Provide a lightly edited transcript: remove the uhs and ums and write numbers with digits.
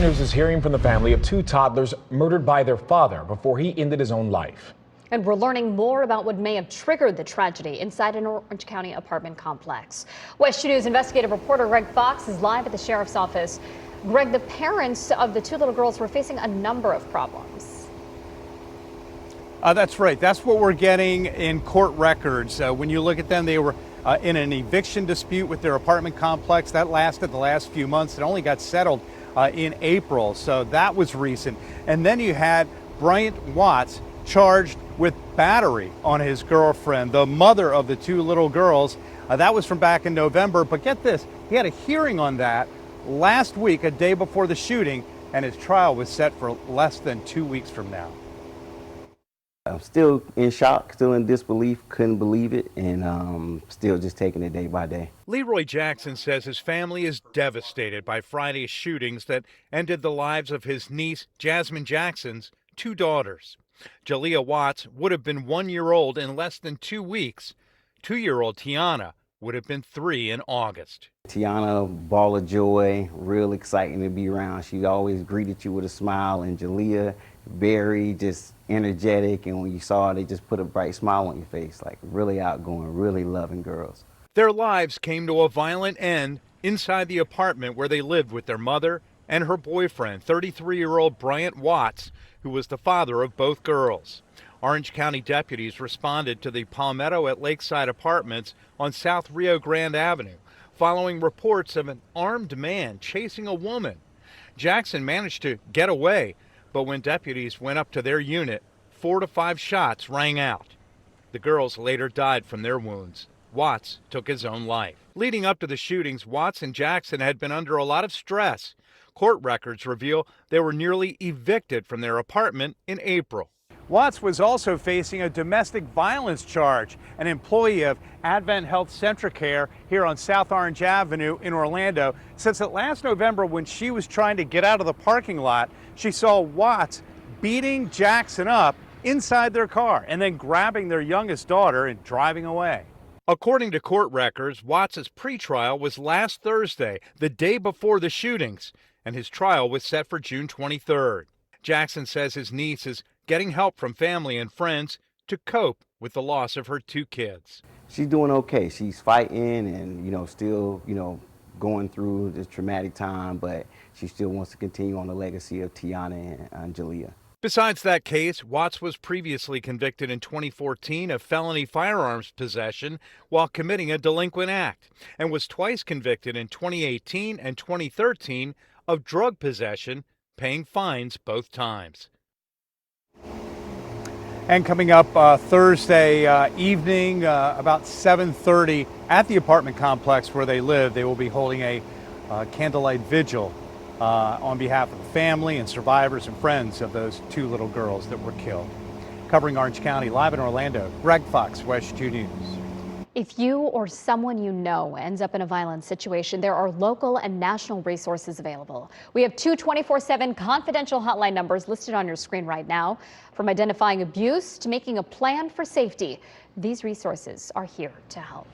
News is hearing from the family of two toddlers murdered by their father before he ended his own life. And we're learning more about what may have triggered the tragedy inside an Orange County apartment complex. WESH News investigative reporter Greg Fox is live at the sheriff's office. Greg, the parents of the two little girls were facing a number of problems. That's right. That's what we're getting in court records. When you look at them, they were in an eviction dispute with their apartment complex. That lasted the last few months. It only got settled in April, so that was recent. And then you had Bryant Watts charged with battery on his girlfriend, the mother of the two little girls. That was from back in November. But get this, he had a hearing on that last week, a day before the shooting, and his trial was set for less than 2 weeks from now. I'm still in shock, still in disbelief, couldn't believe it, and still just taking it day by day. Leroy Jackson says his family is devastated by Friday's shootings that ended the lives of his niece, Jasmine Jackson's two daughters. Jalea Watts would have been 1 year old in less than 2 weeks. 2-year-old Tiana would have been 3 in August. Tiana, ball of joy, real exciting to be around. She always greeted you with a smile, and Jalea, very just energetic, and when you saw her, they just put a bright smile on your face, like really outgoing, really loving girls. Their lives came to a violent end inside the apartment where they lived with their mother and her boyfriend, 33-year-old Bryant Watts, who was the father of both girls. Orange County deputies responded to the Palmetto at Lakeside Apartments on South Rio Grande Avenue, following reports of an armed man chasing a woman. Jackson managed to get away, but when deputies went up to their unit, 4 to 5 shots rang out. The girls later died from their wounds. Watts took his own life. Leading up to the shootings, Watts and Jackson had been under a lot of stress. Court records reveal they were nearly evicted from their apartment in April. Watts was also facing a domestic violence charge. An employee of Advent Health Centricare here on South Orange Avenue in Orlando says that last November, when she was trying to get out of the parking lot, she saw Watts beating Jackson up inside their car and then grabbing their youngest daughter and driving away. According to court records, Watts' pretrial was last Thursday, the day before the shootings, and his trial was set for June 23rd. Jackson says his niece is getting help from family and friends to cope with the loss of her 2 kids. She's doing okay. She's fighting and, still, going through this traumatic time, but she still wants to continue on the legacy of Tiana and Jalea. Besides that case, Watts was previously convicted in 2014 of felony firearms possession while committing a delinquent act, and was twice convicted in 2018 and 2013 of drug possession, paying fines both times. And coming up Thursday evening, about 7:30, at the apartment complex where they live, they will be holding a candlelight vigil on behalf of the family and survivors and friends of those 2 little girls that were killed. Covering Orange County, live in Orlando, Greg Fox, WESH 2 News. If you or someone you know ends up in a violent situation, there are local and national resources available. We have 2 24/7 confidential hotline numbers listed on your screen right now. From identifying abuse to making a plan for safety, these resources are here to help.